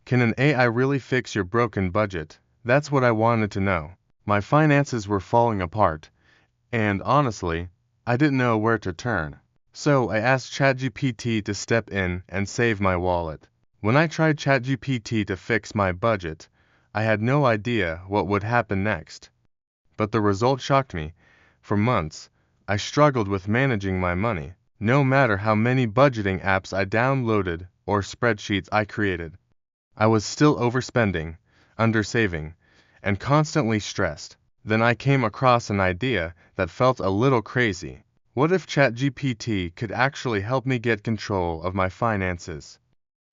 Can an AI really fix your broken budget? That's what I wanted to know. My finances were falling apart, and honestly, I didn't know where to turn. So I asked ChatGPT to step in and save my wallet. When I tried ChatGPT to fix my budget, I had no idea what would happen next. But the result shocked me. For months, I struggled with managing my money, no matter how many budgeting apps I downloaded or spreadsheets I created. I was still overspending, undersaving, and constantly stressed. Then I came across an idea that felt a little crazy. What if ChatGPT could actually help me get control of my finances?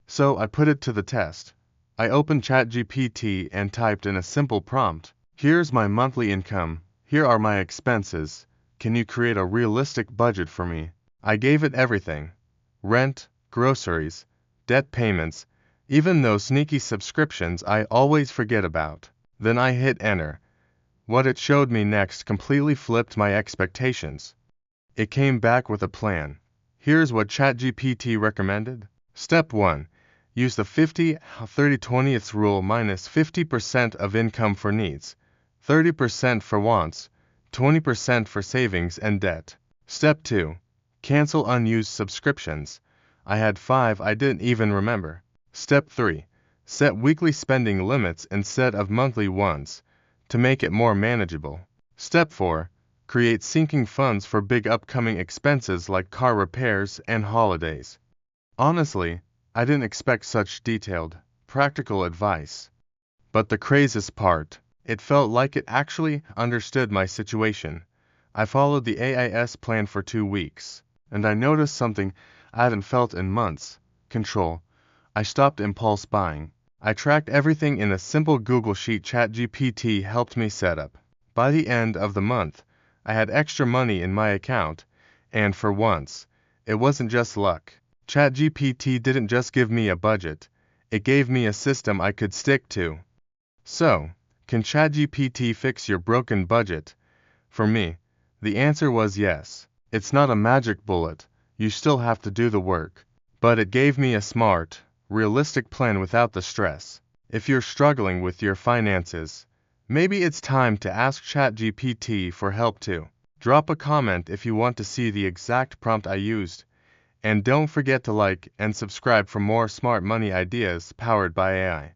So I put it to the test. I opened ChatGPT and typed in a simple prompt. Here's my monthly income. Here are my expenses. Can you create a realistic budget for me? I gave it everything: rent, groceries, debt payments, even those sneaky subscriptions I always forget about. Then I hit enter. What it showed me next completely flipped my expectations. It came back with a plan. Here's what ChatGPT recommended. Step 1. Use the 50-30-20 rule: minus 50% of income for needs, 30% for wants, 20% for savings and debt. Step 2. Cancel unused subscriptions. I had 5 I didn't even remember. Step 3. Set weekly spending limits instead of monthly ones, to make it more manageable. Step 4. Create sinking funds for big upcoming expenses like car repairs and holidays. Honestly, I didn't expect such detailed, practical advice. But the craziest part, it felt like it actually understood my situation. I followed the AIS plan for 2 weeks, and I noticed something I hadn't felt in months: control. I stopped impulse buying. I tracked everything in a simple Google Sheet ChatGPT helped me set up. By the end of the month, I had extra money in my account, and for once, it wasn't just luck. ChatGPT didn't just give me a budget, it gave me a system I could stick to. So, can ChatGPT fix your broken budget? For me, the answer was yes. It's not a magic bullet, you still have to do the work. But it gave me a smart, realistic plan without the stress. If you're struggling with your finances, maybe it's time to ask ChatGPT for help too. Drop a comment if you want to see the exact prompt I used. And don't forget to like and subscribe for more smart money ideas powered by AI.